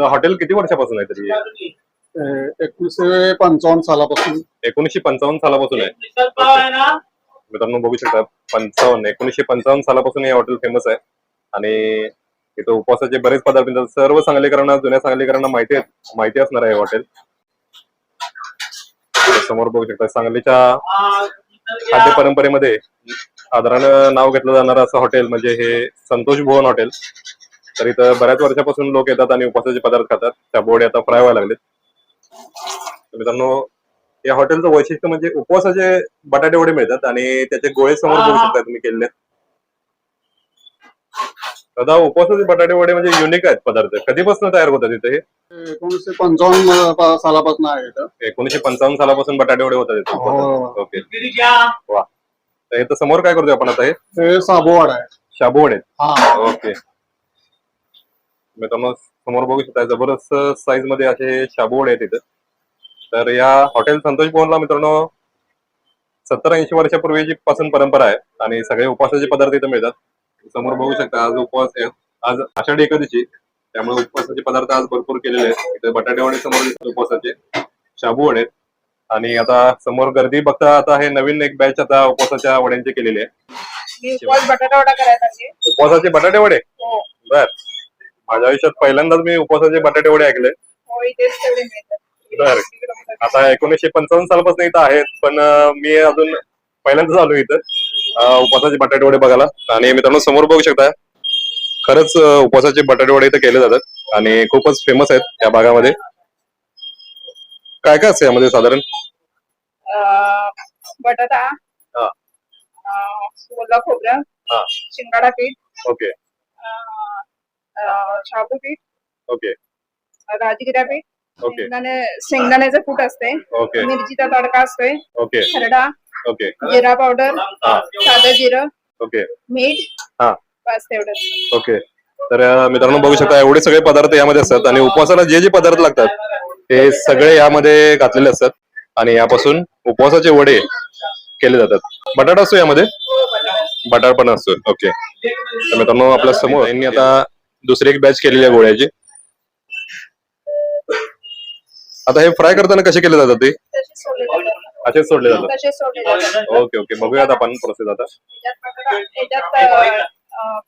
Hotel किती वर्षापासून आहे तरी? 1955 सालापासून. 1955 सालापासून आहे. मित्रांनो बघू शकता 1955 सालापासून हे हॉटेल फेमस आहे आणि इथं उपवासाचे बरेच पदार्थ मिळतात. सर्व सांगलीकरांना, जुन्या सांगलीकरांना माहिती असणार आहे हॉटेल. समोर बघू शकता सांगलीच्या खाद्य परंपरेमध्ये आदरानं नाव घेतलं जाणार असं हॉटेल म्हणजे हे संतोष भुवन हॉटेल. तर इथं बऱ्याच वर्षापासून लोक येतात आणि उपवासाचे पदार्थ खातात. त्या बोर्ड आता फ्राय व्हायला लागलेत. मित्रांनो या हॉटेलचं वैशिष्ट्य म्हणजे उपवासाचे बटाटे वडे मिळतात आणि त्याचे गोळे समोर बघू शकता तुम्ही केलेले. दादा उपवासाचे बटाटे वडे म्हणजे युनिक आहेत पदार्थ. कधीपासून तयार होतात इथे? 1955 सालापासून आहे इथं. 1955 सालापासून बटाटे वडे होतात इथे. ओके वा. तर इथं समोर काय करतोय आपण आता? हे शाबू वडा आहे. शाबू वडे. ओके मित्रांनो समोर बघू शकता जबरदस्त साईज मध्ये असे शाबू वडे आहेत इथं. तर या हॉटेल संतोष भुवनला मित्रांनो 70-80 वर्षापूर्वीची पासून परंपरा आहे आणि सगळे उपवासाचे पदार्थ इथं मिळतात. समोर बघू शकता आज उपवास आहे, आज आषाढी एकादशी, त्यामुळे उपवासाचे पदार्थ आज भरपूर केलेले आहेत. इथे बटाटे वडे समोर उपवासाचे, शाबू वडे आणि आता समोर गर्दी बघता आता हे नवीन एक बॅच आता उपवासाच्या वड्यांचे केलेले आहे. बटाटा वडा करायचा. उपवासाचे बटाटे वडे? बर. माझ्या आयुष्यात पहिल्यांदाच मी उपवासाचे बटाटे वडे ऐकले. बर. आता 1955 सालापासून इथं आहेत पण मी अजून पहिल्यांदाच आलो इथं उपवासाचे बटाटे वडे बघायला. आणि मित्रांनो समोर बघू शकता खरंच उपवासाचे बटाटे वडे इथं केले जातात आणि खूपच फेमस आहेत त्या भागामध्ये. काय काय असतं यामध्ये साधारण? बटाटा, ओला खोबरं, शिंगाडा पीठ, ओके, शाबू पीठ, ओके, राजगिरा पीठ, ओके, शेंगदाण्याचं कूट असते, ओके, मिरचीचा तडका असतोय, ओके, खरडा, ओके, जिरा पावडर, साधं जिरं, ओके, मीठ, बस तेवढंच. ओके. तर मित्रांनो बघू शकता एवढे सगळे पदार्थ यामध्ये असतात आणि उपवासाला जे जे पदार्थ लागतात ते सगळे यामध्ये घातलेले असतात आणि यापासून उपवासाचे वडे केले जातात. बटाटा असतो यामध्ये? बटाटा पण असतो. ओके. तर मित्रांनो आपल्या समोर यांनी आता दुसरी एक बॅच केलेली आहे गोळ्याची. आता हे फ्राय करताना कसे केले जातात ते? असेच सोडले जातात. ओके ओके बघूयात आपण प्रोसेस आता.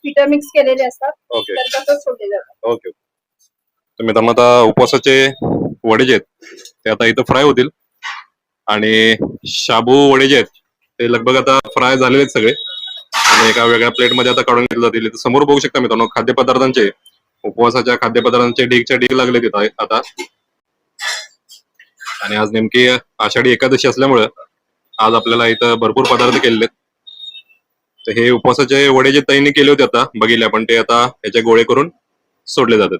पीठ मिक्स केलेले असतात. ओके सोडले जातात. ओके. तर मित्रांनो आता उपवासाचे वडे जे आहेत ते आता इथं फ्राय होतील आणि शाबू वडे जे आहेत ते लगभग आता फ्राय झालेले आहेत सगळे आणि एका वेगळ्या प्लेटमध्ये आता काढून घेतले जातील. समोर बघू शकता मित्रांनो खाद्यपदार्थांचे, उपवासाच्या खाद्यपदार्थांचे ढीगच्या ढीग लागले तिथं आता. आणि आज नेमकी आषाढी एकादशी असल्यामुळं आज आपल्याला इथं भरपूर पदार्थ केलेले आहेत. तर हे उपवासाचे वडे जे ताईंनी केले होते आता बघितले आपण ते आता याचे गोळे करून सोडले जातात.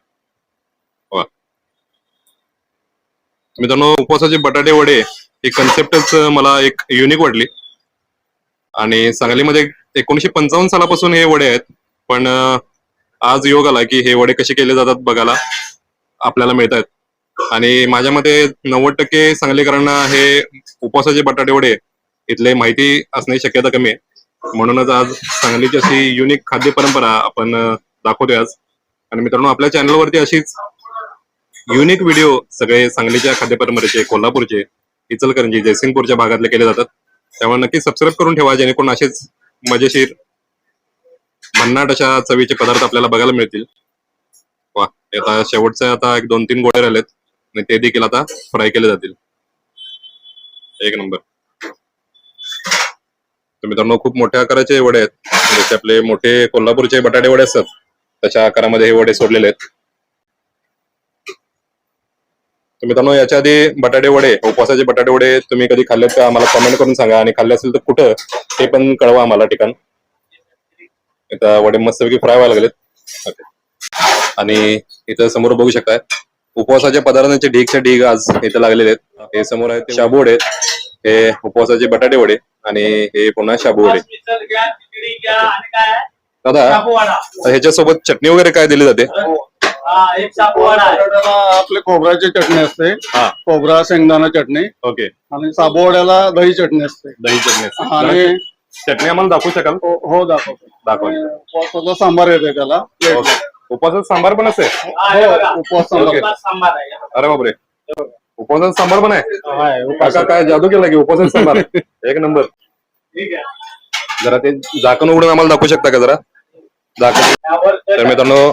वा. मित्रांनो उपवासाचे बटाटे वडे ही कन्सेप्टच मला एक युनिक वाटली आणि सांगलीमध्ये 1955 सालापासून हे वडे आहेत पण आज योग आला की हे वडे कसे केले जातात बघायला आपल्याला मिळत आहेत. आणि माझ्या मते 90% सांगलीकरांना हे उपवासाचे बटाटे वडे इथले माहिती असण्याची शक्यता कमी आहे. म्हणूनच आज सांगलीची अशी युनिक खाद्य परंपरा आपण दाखवतोय आज. आणि मित्रांनो आपल्या चॅनलवरती अशीच युनिक व्हिडिओ सगळे सांगलीच्या खाद्य परंपरेचे, कोल्हापूरचे, इचलकरंजी, जयसिंगपूरच्या भागातले केले जातात. त्यामुळे नक्की सबस्क्राईब करून ठेवा जेणेकरून असेच मजेशीर भन्नाट अशा चवीचे पदार्थ आपल्याला बघायला मिळतील. वा. आता शेवटचे आता एक 2-3 गोळे राहिलेत आणि ते देखील आता फ्राय केले जातील. एक नंबर. तर मित्रांनो खूप मोठ्या आकाराचे वडे आहेत जसे आपले मोठे कोल्हापूरचे बटाटे वडे असतात तशा आकारामध्ये हे वडे सोडलेले आहेत. तर मित्रांनो याच्या आधी बटाटे वडे, उपवासाचे बटाटे वडे तुम्ही कधी खाल्लेत का आम्हाला कमेंट करून सांगा आणि खाल्ले असेल तर कुठं ते पण कळवा आम्हाला ठिकाण. इथं वडे मस्तपैकी फ्राय व्हायला लागलेत आणि इथं समोर बघू शकताय उपवासाच्या पदार्थांचे ढीगच्या ढीग आज इथं लागलेले आहेत. हे समोर आहेत ते शाबू वडे, हे उपवासाचे बटाटे वडे आणि हे पुन्हा शाबू वडे. दादा ह्याच्यासोबत चटणी वगैरे काय दिली जाते? आपले खोबऱ्याची चटणी असते, खोबरा शेंगदाणा चटणी. ओके. आणि शाबू वड्याला दही चटणी असते. दही चटणी आणि चटणी आम्हाला दाखवू शकाल? हो दाखवतो. दाखवा. सांबार येते त्याला. उपवासाचा सांबार पण असते? हो, उपवास ओके. सांबार. अरे बापरे, उपवासाचा सांबार पण आहे? आहे, काका काय जादू केला की उपवासाचा सांबार. एक नंबर. जरा ते झाकण उघडून आम्हाला दाखवू शकता का जरा झाकण? तर मित्रांनो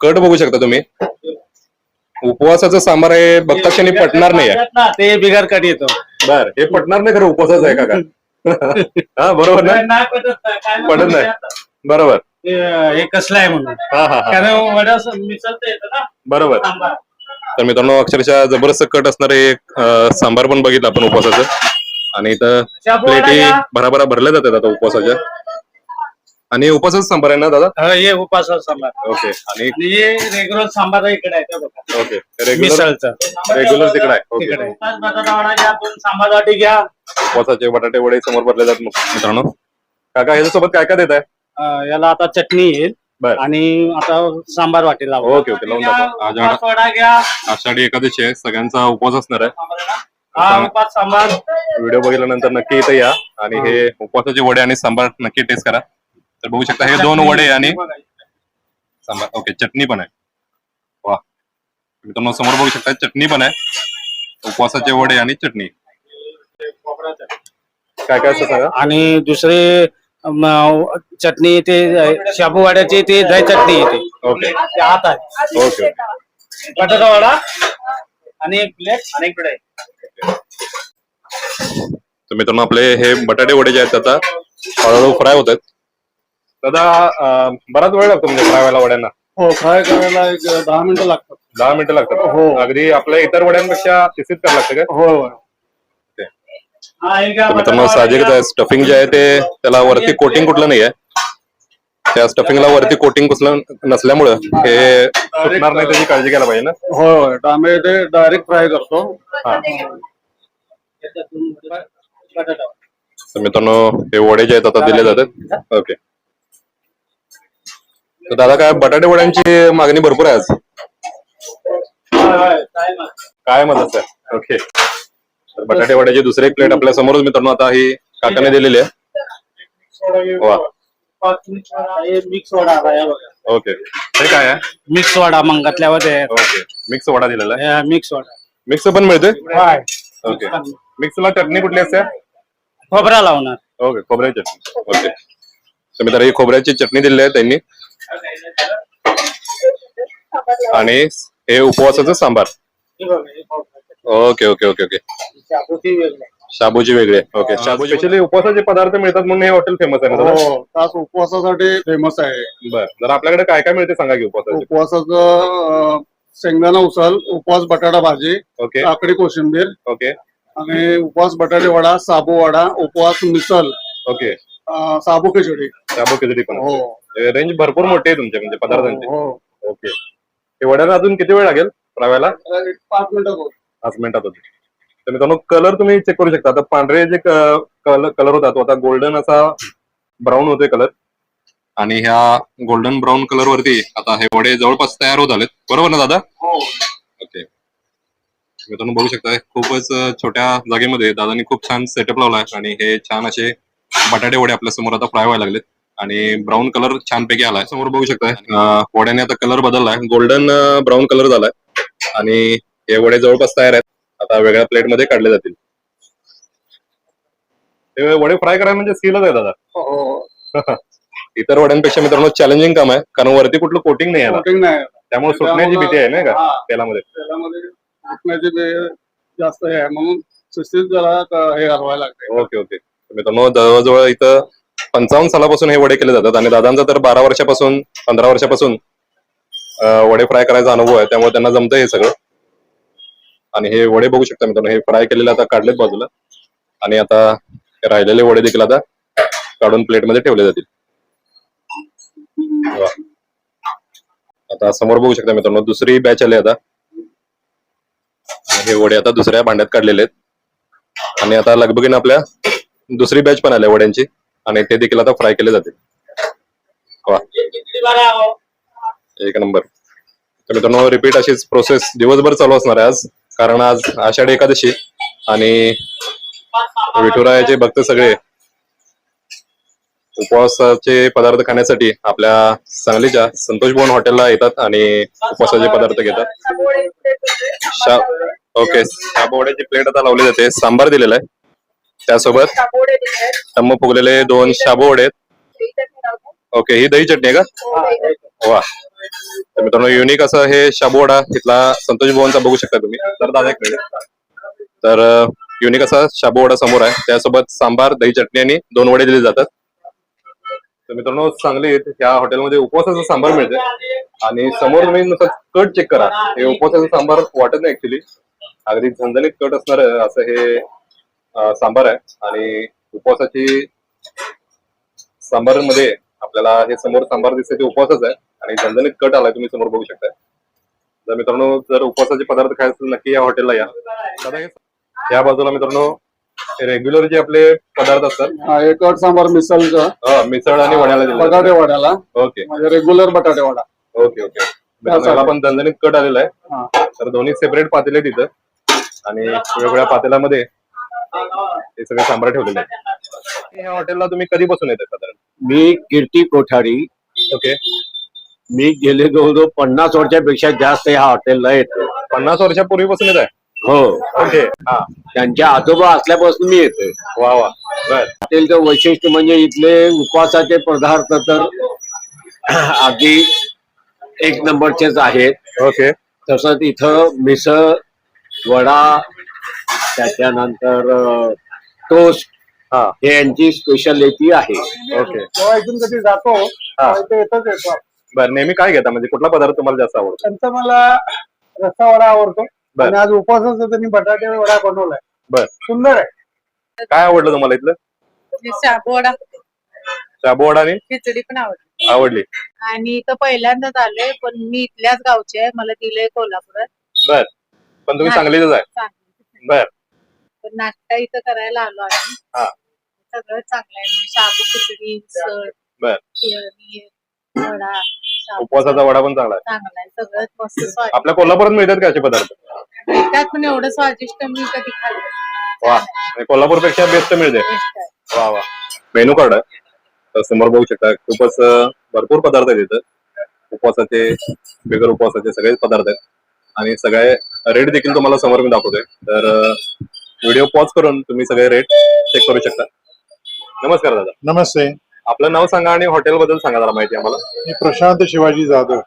कट बघू शकता तुम्ही. उपवासाचं सांबार आहे बघता क्षणी पटणार नाही आहे. ते बिगर कट येतो. बर, हे पटणार नाही खरं उपवासाचं आहे काका. हा बरोबर ना, पटत नाही. बरोबर. हे कसलं आहे म्हणून. हा हा हा, कारण वड्या मिसळता येतं ना बरोबर. सांबार. तर मित्रांनो अक्षरशः जबरदस्त कट असणारे एक सांबार पण बघितलं आपण उपवासाचं. आणि इथं प्लेटी भराभरा भरल्या जातात आता उपवासाच्या. आणि उपवासाचं सांबार आहे ना दादा? हे उपासाचा सांबार. ओके. आणि आणि हे रेग्युलर सांबार इकडे आहे त्या बघा. ओके, रेग्युलर मिसळचं रेग्युलर तिकडे आहे. ओके. तिकडे बटाटा वडा घ्या, 2 सांबार वाटी घ्या. उपवासाचे बटाटे वडे समोर भरले जातात मित्रांनो. काका याच्यासोबत काय काय देत आहे? याला आता चटणी येईल बर. आणि आता सांबार वाटी लावू. ओके ओके, लावून जातो. आज उपास वडा घ्या. आषाढी एकादशी आहे, सगळ्यांचा उपवास असणार आहे. हा उपास सांबार. व्हिडिओ बघितल्यानंतर नक्की इथं या आणि हे उपवासाचे वडे आणि सांबार नक्की टेस्ट करा. तर बघू शकता हे 2 वडे आणि सांबार. ओके, चटणी पण आहे. वा, मित्रांनो समोर बघू शकता चटणी पण आहे. उपवासाचे वडे आणि चटणी. काय काय असतं सांगा? आणि दुसरे चटणी ते शाबू वड्याची ते दही चटणी येते. ओके ते आत आहे. ओके. बटाटा वडा आणि एक प्लेट आणि एक कढई. तर मित्रांनो आपले हे बटाटे वडे जे आहेत आता हळूहळू फ्राय होत आहेत. दादा बराच वेळ लागतो म्हणजे फ्राय व्हायला वड्यांना? हो, फ्राय करायला एक 10 मिनिटं लागतात. 10 मिनिटं लागतात? हो. अगदी आपल्या इतर वड्यांपेक्षा तिथेच करावं लागतं का? हो. तर मित्रांनो साहजिकच आहे, स्टफिंग जे आहे ते त्याला वरती कोटिंग कुठलं नाही आहे. त्या स्टफिंगला वरती कोटिंग कुठलं नसल्यामुळं हे सुटणार नाही, त्याची काळजी घ्यायला पाहिजे ना. हो, आम्ही ते डायरेक्ट फ्राय करतो. हा. तर मित्रांनो हे वडे जे आहेत आता दिले जातात. ओके. तर दादा काय बटाटे वड्यांची मागणी भरपूर आहे आज? काय मदत आहे? ओके. तर बटाटे वड्याची दुसरी एक प्लेट आपल्या समोरच मित्रांनो आता ही काकाने दिलेली आहे. वा, मिक्स वडा ओके. हे काय आहे? मिक्स वडा मंगातल्यावर ओके, मिक्स वडा दिलेला आहे. मिक्स वडा. मिक्स पण मिळतोय? ओके. मिक्सला चटणी कुठली असते? खोबरा लावणार. ओके, खोबऱ्याची चटणी. ओके. तर मित्रांनो ही खोबऱ्याची चटणी दिलेली आहे त्यांनी. आणि हे उपवासाचं sambar. Okay okay okay okay. शाबूची वेगळी आहे. ओके. शाबू स्पेशली उपवासाचे पदार्थ मिळतात म्हणून हे हॉटेल फेमस आहे ना दादा? हो, खास उपवासासाठी फेमस आहे. बरं, जर आपल्याकडे काय काय मिळते सांगा की उपवासाचे? उपवासाचं शेंगदाणा उसल, उपवास बटाटा भाजी, ओके काकडी कोशिंबीर ओके आणि उपवास बटाटे वडा, साबू वडा, उपवास मिसल, ओके. साबू खिचडी. शाबू खिचडी पण. हो रेंज भरपूर मोठी आहे तुमच्या म्हणजे पदार्थांची. हो. ओके. हे वड्याला अजून किती वेळ लागेल फ्रायला? 5 मिनिटं. 5 मिनिटात होते. तर मित्रांनो कलर तुम्ही चेक करू शकता. आता पांढरे जे कलर होता तो आता गोल्डन असा ब्राऊन होतोय कलर. आणि ह्या गोल्डन ब्राऊन कलर वरती आता हे वडे जवळपास तयार होत आलेत. बरोबर ना दादा? हो. ओके. मित्रांनो बघू शकता खूपच छोट्या जागेमध्ये दादांनी खूप छान सेटअप लावलाय आणि हे छान असे बटाटे वडे आपल्या समोर आता फ्राय व्हायला लागलेत. आणि ब्राऊन कलर छानपैकी आलाय. समोर बघू शकताय वड्याने आता कलर बदललाय, गोल्डन ब्राऊन कलर झालाय. आणि हे वडे जवळपास तयार आहेत. आता वेगळ्या प्लेट मध्ये काढले जातील. हे वडे फ्राय करायला म्हणजे स्किलच आहे दादा. हो. इतर वड्यांपेक्षा मित्रांनो चॅलेंजिंग काम आहे, कारण वरती कुठलं कोटिंग नाही आहे कोटिंग नाही. त्यामुळे सुटण्याची भीती आहे नाही का हा. तेलामध्ये. तेलामध्ये सुटण्याची जास्त हे आहे म्हणून शिस्तीत जरा हे हलवायला लागते. Okay okay. मित्रांनो जवळजवळ इथं 55 सालापासून हे वडे केले जातात आणि दादांचा तर 12 वर्षापासून 15 वर्षापासून वडे फ्राय करायचा अनुभव आहे, त्यामुळे त्यांना जमतं हे सगळं. आणि हे वडे बघू शकता मित्रांनो, हे फ्राय केलेले आता काढलेत बाजूला आणि आता राहिलेले वडे देखील आता काढून प्लेटमध्ये ठेवले जातील. आता समोर बघू शकता मित्रांनो दुसरी बॅच आली आता. हे वडे आता दुसऱ्या भांड्यात काढलेले आहेत आणि आता लगबगीने आपल्या दुसरी बॅच पण आल्या वड्यांची आणि ते देखील आता फ्राय केले जातील. वा, एक नंबर. तर मित्रांनो रिपीट अशीच प्रोसेस दिवसभर चालू असणार आहे आज, कारण आज आषाढी एकादशी आणि विठुरायाचे भक्त सगळे उपवासाचे पदार्थ खाण्यासाठी आपल्या सांगलीच्या संतोष भवन हॉटेलला येतात आणि उपवासाचे पदार्थ घेतात. ओके, शाबूवड्याची प्लेट आता लावली जाते. सांबार दिलेला आहे, त्यासोबत टम्म फुगलेले 2 शाबूवडे आहेत. ओके, ही दही चटणी आहे का? वा, तर मित्रांनो युनिक असं हे शाबूवडा इथला संतोष भवनचा बघू शकता तुम्ही. तर दादा एक मिनिट. तर युनिक असा शाबूवडा समोर आहे, त्यासोबत सांबार, दही चटणी आणि 2 वडे दिले जातात. तर मित्रांनो सांगलीत या हॉटेलमध्ये उपवासाचं सांबार मिळते आणि समोर तुम्ही नुसतं कट चेक करा. हे उपवासाचं सांबार वाटत नाही ऍक्च्युली, अगदी झणझणीत कट असणार असं हे सांबार आहे. आणि उपवासाची सांबार मध्ये आपल्याला हे समोर सांबार दिसते ते उपवासच आहे आणि झणझणीत कट आलाय, तुम्ही समोर बघू शकता. तर मित्रांनो जर उपवासाचे पदार्थ खायचे असेल नक्की या हॉटेलला या. या बाजूला मित्रांनो रेग्युलर जे आपले पदार्थ असतात, एक कट सांबार मिसळचं, मिसळ आणि वड्याला दिले बटाटे जातात. वड्याला, ओके म्हणजे रेग्युलर बटाटे वडा. ओके ओके, त्याला पण झणझणीत कट आलेला आहे. तर दोन्ही सेपरेट पातेले तिथं आणि वेगवेगळ्या पातेल्यामध्ये हे सगळे सांबार ठेवलेले आहेत. या हॉटेलला तुम्ही कधीपासून येतात साधारण? मी कीर्ती कोठारी. ओके, मी गेले जवळजवळ 50 वर्षापेक्षा जास्त ह्या हॉटेलला येतो. 50 वर्षापूर्वीपासून येत आहे? हो, ओके, हा, त्यांच्या आजोबा असल्यापासून मी येतोय. वा वा, बर. हॉटेलचं वैशिष्ट्य म्हणजे इथले उपवासाचे पदार्थ तर अगदी 1 नंबरचेच आहेत. ओके तसंच इथं मिसळ, वडा, त्याच्यानंतर टोस्ट हा, हे यांची स्पेशालिटी आहे. ओके इथून कधी जातो इथे येतच येतो. बर. नेहमी काय घेता, म्हणजे कुठला पदार्थ तुम्हाला जास्त आवडतो? त्यांचा मला रस्सा वडा आवडतो बर. आणि आज उपवासाचा त्यांनी बटाटे वडा बनवलाय. बर. सुंदर आहे. काय आवडलं तुम्हाला इथलं? शाबूवडा, शाबूवडा आणि खिचडी पण आवडते. आवडली? आणि इथं पहिल्यांदाच आलोय, पण मी इथल्याच गावची आहे. मला दिलंय कोल्हापुरात. बर, पण तुम्ही सांगलीतच आहे? चांगलं. बर. तर नाश्ता इथं करायला आलो आम्ही. हा. सगळं चांगलं आहे, म्हणजे शाबू खिचडी, मिसळ, बर. आणि वडा, शाबू उपवासाचा वडा पण चांगला आहे. चांगला आहे. सगळं मस्त स्वादिष्ट आपल्या कोल्हापुरात मिळतात का असे पदार्थ? त्यात पण एवढं स्वादिष्ट मी कधी खाल्लं. वा, आणि कोल्हापूरपेक्षा बेस्ट मिळते. बेस्ट आहे. वा वा. मेनू कार्ड आहे, तर समोर बघू शकता. खूपच भरपूर पदार्थ आहेत इथं. उपवासाचे, बिगर उपवासाचे सगळेच पदार्थ आहेत आणि सगळे रेट देखील तुम्हाला समोर मी दाखवतोय. तर व्हिडिओ पॉज करून तुम्ही सगळे रेट चेक करू शकता. नमस्कार दादा, नमस्ते. आपलं नाव सांगा आणि हॉटेल बद्दल सांगा जरा माहिती आम्हाला. मी प्रशांत शिवाजी जाधव.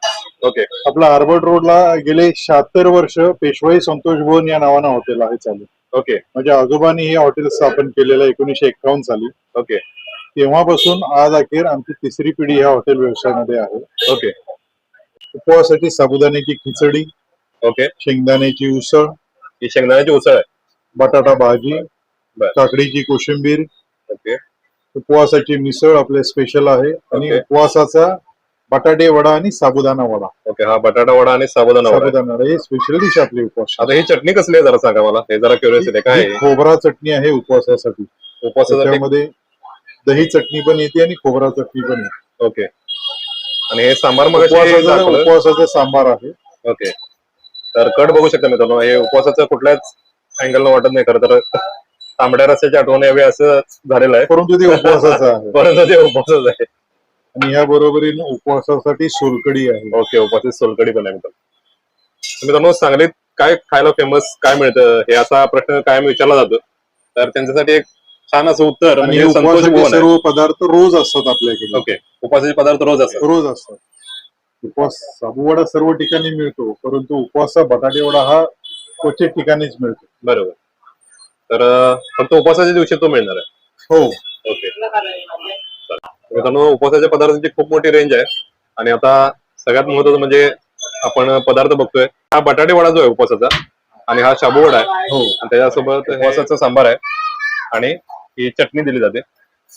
ओके आपला हार्बर्ड रोडला गेले 76 वर्ष पेशवाई संतोष भवन या नावानं हॉटेल आहे चालू. ओके म्हणजे आजोबांनी हे हॉटेल स्थापन केलेलं 1951 साली. ओके तेव्हापासून आज अखेर आमची 3री पिढी ह्या हॉटेल व्यवसायामध्ये आहे. ओके उपवासाची साबुदाण्याची खिचडी, ओके. शेंगदाण्याची उसळ, ही शेंगदाण्याची उसळ आहे. बटाटा भाजी, बर. काकडीची कोशिंबीर, ओके उपवासाची मिसळ आपले स्पेशल आहे आणि ओके. उपवासाचा बटाटे वडा आणि साबुदाणा वडा. ओके, हा बटाटा वडा आणि साबुदाणा वडा आहे. साबुदाणा वडा हे स्पेशल डिश आपली उपवास. आता ही चटणी कसली आहे जरा सांगा मला, हे जरा क्युरियोसिटी आहे. काय ही खोबरा चटणी आहे उपवासासाठी. उपवासासाठी? त्याच्यामध्ये दही चटणी पण येते आणि खोबरा चटणी पण येते. ओके. आणि हे सांबार मग उपवासाचं सांबार आहे. ओके. तर कट बघू शकता मित्रांनो, हे उपवासाचं कुठल्याच अँगल वाटत नाही. खरं तर तांबड्या रस्त्याची आठवण यावी असं झालेलं आहे, परंतु ते उपवासाचं आहे. परंतु ते उपवासच आहे. आणि या बरोबरीने उपवासासाठी सोलकडी आहे. ओके, उपवासाची सोलकडी पण आहे मित्रांनो. मित्रांनो सांगलीत काय खायला फेमस, काय मिळतं, हे असा प्रश्न कायम विचारला जातो. तर त्यांच्यासाठी एक छान असं उत्तर आणि म्हणजे संतोष उपवासाचे भवन आहे. सर्व पदार्थ रोज असतात आपल्याकडे. ओके, उपवासाचे पदार्थ रोज असतात. रोज असतात. उपवास साबुवडा सर्व ठिकाणी मिळतो, परंतु उपवासा बटाटे वडा हा क्वचित ठिकाणीच मिळतो. बरोबर. तर फक्त उपवासाच्या दिवशी तो मिळणार आहे. हो. ओके. मित्रांनो उपवासाच्या पदार्थांची खूप मोठी रेंज आहे आणि आता सगळ्यात महत्वाचं म्हणजे आपण पदार्थ बघतोय. हा बटाटे वडा जो आहे उपवासाचा आणि हा शाबू वडा आहे. हो. आणि त्याच्यासोबत उपवासाचा सांबार आहे आणि ही चटणी दिली जाते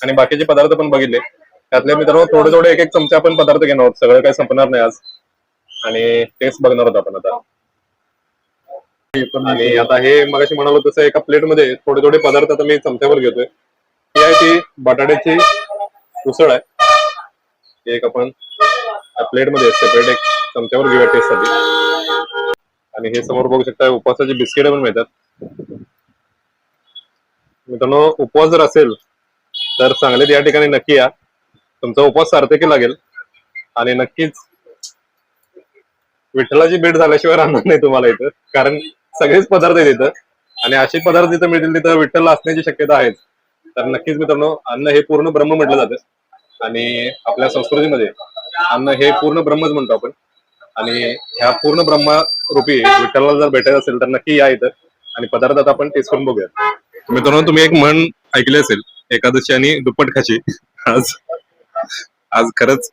आणि बाकीचे पदार्थ पण बघितले. त्यातले मित्रांनो थोडे थोडे एक चमचे आपण पदार्थ घेणार आहोत. सगळं काही संपणार नाही आज आणि टेस्ट बघणार आहोत आपण आता. आणि आता हे मगाशी म्हणालो तसं एका प्लेट मध्ये थोडे थोडे पदार्थ आता मी चमच्यावर घेतोय. ही आहे ती बटाट्याची उसळ आहे. एक आपण प्लेट मध्ये सेपरेट एक चमच्यावर घेऊया टेस्ट साठी. आणि हे समोर बघू शकता उपवासाची बिस्किट पण मिळतात. मित्रांनो उपवास जर असेल तर सांगलीत या ठिकाणी नक्की या तुमचा उपवास सार्थकी लागेल आणि नक्कीच विठ्ठलाची भेट झाल्याशिवाय राहणार नाही तुम्हाला इथं, कारण सगळेच पदार्थ आहेत इथं आणि असे पदार्थ जिथं मिळतील तिथं विठ्ठल असण्याची शक्यता आहेच. तर नक्कीच मित्रांनो, अन्न हे पूर्ण ब्रह्म म्हटलं जातं आणि आपल्या संस्कृतीमध्ये अन्न हे पूर्ण ब्रह्मच म्हणतो आपण. आणि ह्या पूर्ण ब्रह्मा रूपी विठ्ठलाला जर भेटायचं असेल तर नक्की या इथं आणि पदार्थात आपण टेस्ट करून बघूया. मित्रांनो, तुम्ही एक म्हण ऐकली असेल, एकादशी आणि दुप्पट खाशी. आज आज खरंच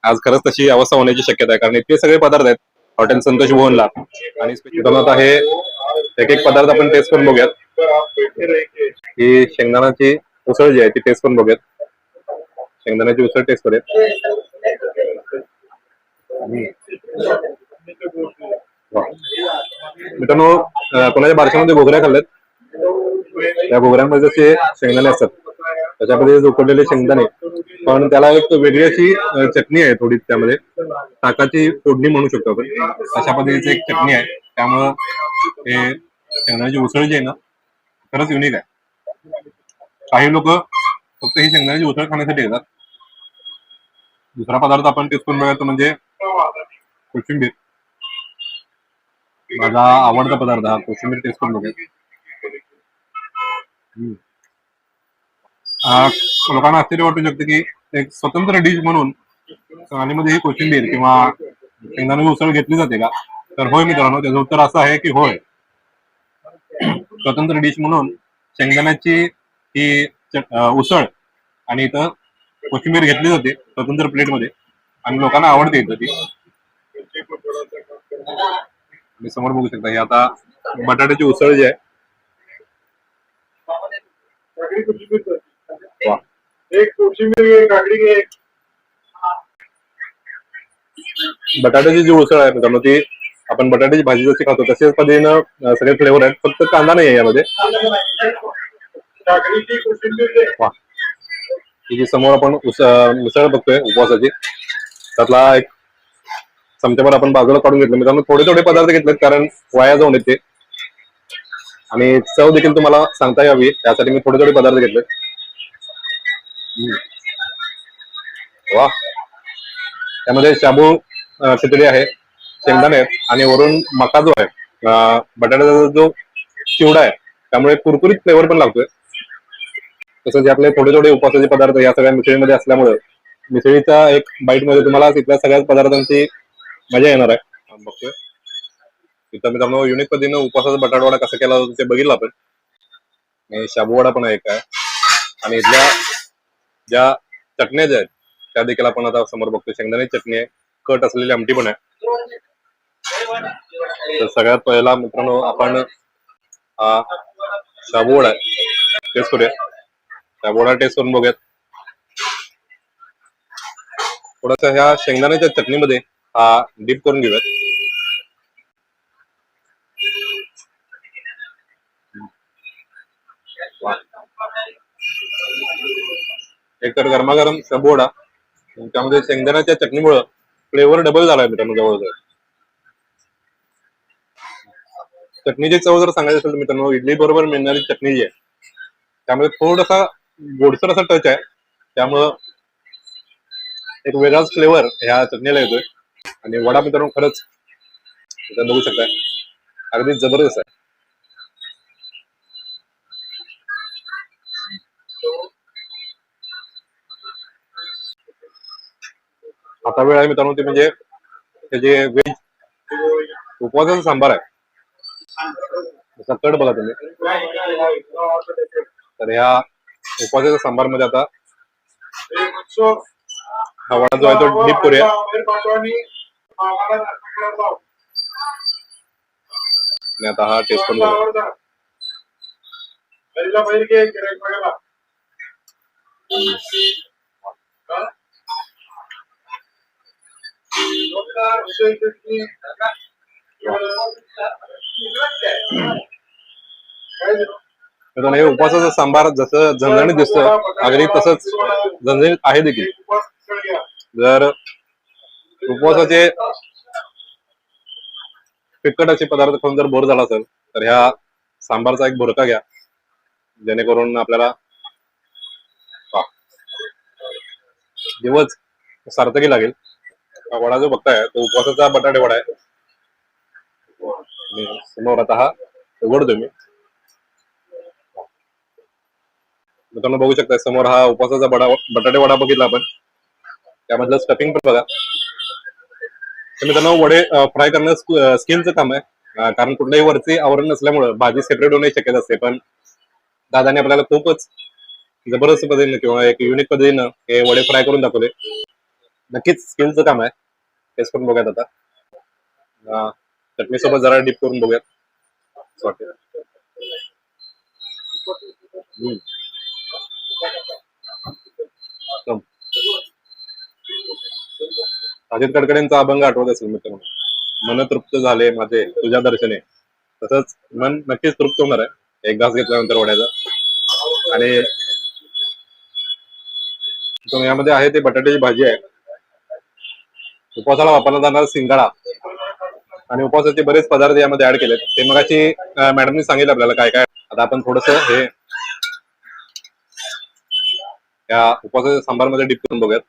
आज खरंच तशी अवस्था होण्याची शक्यता आहे, कारण इतके सगळे पदार्थ आहेत हॉटेल संतोष भुवनला. आणि मित्रांनो, आता हे एक एक पदार्थ आपण टेस्ट करून बघूयात. ही शेंगदाण्याची उसळ जी आहे ती टेस्ट करून बघूयात. शेंगदाण्याची उसळ टेस्ट करूयात. मित्रांनो, कोणाच्या बारशामध्ये घोगऱ्या खाल्ल्यात, त्या घोगऱ्यांमध्ये जे शेंगदाणे असतात त्याच्यामध्ये उकडलेले शेंगदाणे, पण त्याला एक वेगळी अशी चटणी आहे थोडी, त्यामध्ये ताकाची फोडणी म्हणू शकतो आपण, अशा पद्धतीची एक चटणी आहे. त्यामुळं हे शेंगदाण्याची उसळ जी आहे ना खरंच युनिक आहे. काही लोक फक्त ही शेंगदाण्याची उसळ खाण्यासाठी येतात. दुसरा पदार्थ आपण टेस्ट करून बघायचं म्हणजे कोशिंबीर. माझा आवडता पदार्थ हा कोशिंबीर टेस्ट करून बघायचा. लोकांना आश्चर्य वाटू शकते की एक स्वतंत्र डिश म्हणून मध्ये ही कोशिंबीर किंवा शेंगदाण्याची उसळ घेतली जाते का? तर होय मित्रांनो, त्याचं उत्तर असं आहे की होय, स्वतंत्र डिश म्हणून शेंगदाण्याची ही उसळ आणि इथं कोशिंबीर घेतली जाते स्वतंत्र प्लेटमध्ये आणि लोकांना आवडते इथं ती. मी समोर बघू शकता, ही आता बटाट्याची उसळ जी आहे. बटाट्याची जी उसळ आहे मित्रांनो, ती आपण बटाट्याची भाजी जशी खातो तशाच पद्धतीनं सगळे फ्लेवर आहेत, फक्त कांदा नाही आहे यामध्ये. ही जी समोर आपण मिसळ बघतोय उपवासाची, त्यातला एक चमच्याभर आपण बाजूला काढून घेतलं. मित्रांनो, थोडे थोडे पदार्थ घेतलेत कारण वाया जाऊन येते आणि चव देखील तुम्हाला सांगता यावी त्यासाठी मी थोडे थोडे पदार्थ घेतले. वा, त्यामध्ये शाबू खिचडी आहे, शेंगदाणे आहेत आणि वरून मका जो आहे, बटाट्याचा जो चिवडा आहे, त्यामुळे कुरकुरीत फ्लेवर पण लागतोय. तसंच जे आपले थोडे थोडे उपवासाचे पदार्थ या सगळ्या मिसळीमध्ये असल्यामुळे मिसळीचा एक बाईट मध्ये तुम्हाला तिथल्या सगळ्याच पदार्थांची मजा येणार आहे. बघतोय इथं मित्रांनो, युनिक पद्धतीनं उपवासाचा बटाटावडा कसा केला ते बघितलं आपण. शाबूवडा पण आहे काय, आणि इथल्या ज्या चटण्या ज्या आहेत त्या देखील आपण आता समोर बघतोय. शेंगदाण्याची चटणी आहे, कट असलेली आमटी पण आहे. तर सगळ्यात पहिला मित्रांनो आपण हा शाबूवडा टेस्ट करूया. शाबूवडा टेस्ट करून बघूयात. थोडासा ह्या शेंगदाण्याच्या चटणीमध्ये हा डीप करून घेऊयात. एक तर गरमागरम शाबूवडा, त्यामध्ये शेंगदाण्याच्या चटणीमुळे फ्लेवर डबल झालाय मित्रांनो जवळजवळ. चटणीची चव जर सांगायची असेल तर मित्रांनो, इडली बरोबर मिळणारी चटणी जी आहे त्यामध्ये थोडासा गोडसर असा टच आहे, त्यामुळं एक वेगळाच फ्लेवर ह्या चटणीला येतोय. आणि वडा मित्रांनो खरंच बघू शकताय, अगदी जबरदस्त आहे. आता वेळ आहे मित्रांनो ती म्हणजे ते जे व्हेज उपवासाचा सांबार आहे, त्याचा कट बघा तुम्ही. तर ह्या उपवासाच्या सांबार मध्ये आता हा वडा जो आहे तो डीप करूया. आणि आता हा टेस्ट करून बघा. हे उपवासाचं सांबार जसं झणझणीत दिसतं अगदी तसंच झणझणीत आहे देखील. जर उपवासाचे फिक्कट असे पदार्थ खाऊन जर बोर झाला असेल तर ह्या सांबारचा एक भुरका घ्या, जेणेकरून आपल्याला दिवस सार्थकी लागेल. हा वडा जो बघताय तो उपवासाचा बटाटे वडा आहे. आणि समोर आता हा उघडतोय मी. मित्रांनो बघू शकता समोर हा उपवासाचा बटाटे वडा बघितला आपण. त्यामधलं स्टफिंग पण बघा. तर मित्रांनो वडे फ्राय करणं स्किलचं काम आहे. कारण कुठल्याही वरची आवरण नसल्यामुळे भाजी सेपरेट होण्याची शक्यता असते. पण दादाने आपल्याला खूपच जबरदस्त पद्धतीने किंवा एक युनिक पद्धतीनं हे वडे फ्राय करून दाखवले. नक्कीच स्किलचं काम आहे. टेस्ट करून बघूयात आता. चटणी सोबत जरा डिप करून बघूयात. असं वाटतं. एकदम. अजित कडकडेंचा अभंग आठवत असेल मित्रांनो. मन तृप्त झाले माझे तुझ्या दर्शने. तसंच मन नक्कीच तृप्त होणार आहे एक घास घेतल्यानंतर वड्याचा. आणि यामध्ये आहे ते बटाट्याची भाजी आहे. उपवासाला वापरला जाणारा सिंगाडा आणि उपवासाचे बरेच पदार्थ यामध्ये ऍड केलेत. ते मगाशी मॅडमनी सांगितलं आपल्याला काय काय. आता आपण थोडस हे या उपवासाच्या सांबारमध्ये डिप करून बघूयात.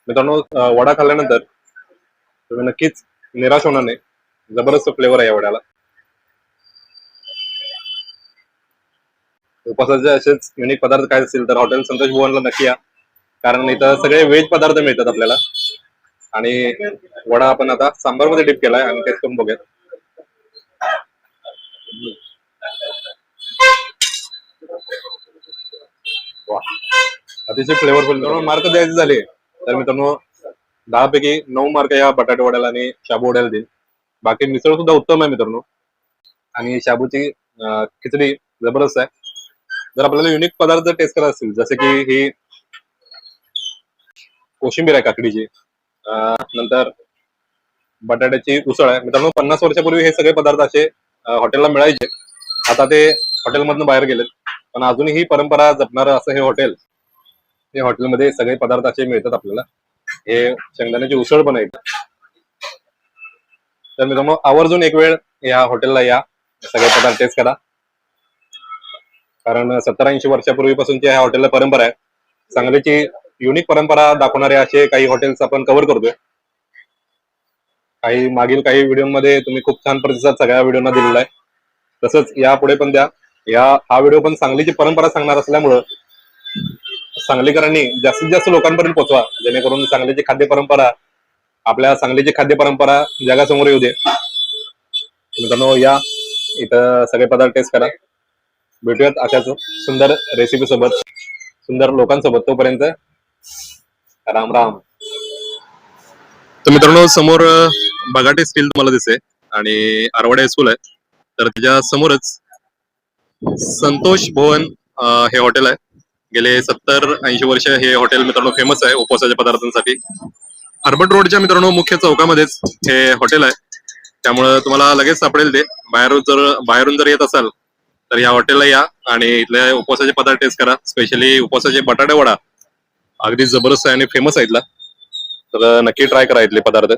मित्रांनो वडा खाल्ल्यानंतर तुम्ही नक्कीच निराश होणार नाही. जबरदस्त फ्लेवर आहे या वड्याला. उपवासाचे असेच युनिक पदार्थ काय असतील तर हॉटेल संतोष भुवनला नक्की या. कारण इथं सगळे व्हेज पदार्थ मिळतात आपल्याला. आणि वडा आपण आता सांबार मध्ये डिप केलाय आणि टेस्ट करून बघूयात. वा, अतिशय फ्लेवरफुल. मार्क द्यायचे झाले तर मित्रांनो 10 पैकी 9 मार्क या बटाटे वड्याला आणि शाबू वड्याला देईल. बाकी मिसळ सुद्धा उत्तम आहे मित्रांनो. आणि शाबूची खिचडी जबरदस्त आहे. जर आपल्याला युनिक पदार्थ टेस्ट करायचे असतील जसे की ही कोशिंबीर आहे काकडीची, नंतर बटाट्याची उसळ आहे. मित्रांनो 50 वर्षापूर्वी हे सगळे पदार्थ असे हॉटेलला मिळायचे. आता ते हॉटेलमधून बाहेर गेलेत. पण अजूनही ही परंपरा जपणारं असं हे हॉटेल. हे हॉटेलमध्ये सगळे पदार्थ असे मिळतात आपल्याला. हे शेंगदाण्याची उसळ पण आहे. तर मित्रांनो आवर्जून एक वेळ या हॉटेलला या, सगळे पदार्थ टेस्ट करा. कारण 70-80 वर्षापूर्वीपासूनची या हॉटेलला परंपरा आहे. सांगलीची युनिक परंपरा दाखवणारे असे काही हॉटेल्स आपण कव्हर करतोय. मागील काही व्हिडिओमध्ये तुम्ही खूप छान प्रतिसाद सगळ्या व्हिडिओना दिलेला आहे. तसंच यापुढे पण द्या. हा व्हिडिओ पण सांगलीची परंपरा सांगणार असल्यामुळं सांगलीकरांनी जास्तीत जास्त लोकांपर्यंत पोहोचवा, जेणेकरून सांगलीची खाद्य परंपरा, आपल्या सांगलीची खाद्य परंपरा जगासमोर येऊ दे. मित्रांनो या इथं सगळे पदार्थ टेस्ट करा. भेटूयात अशाच सुंदर रेसिपी सोबत, सुंदर लोकांसोबत. तोपर्यंत राम राम. तर मित्रांनो समोर बगाटे स्टील तुम्हाला दिसते आणि आरवाडे स्कूल आहे. तर त्याच्या समोरच संतोष भवन हे हॉटेल आहे. गेले 70-80 वर्ष हे हॉटेल मित्रांनो फेमस आहे उपवासाच्या पदार्थांसाठी. अर्बट रोडच्या मित्रांनो मुख्य चौकामध्येच हे हॉटेल आहे. त्यामुळं तुम्हाला लगेच सापडेल ते. बाहेरून जर येत असाल तर या हॉटेलला या आणि इथले उपवासाचे पदार्थ टेस्ट करा. स्पेशली उपवासाचे बटाटे वडा अगदी जबरदस्त आहे आणि फेमस आहे इथला. तर नक्की ट्राय करा इथले पदार्थ.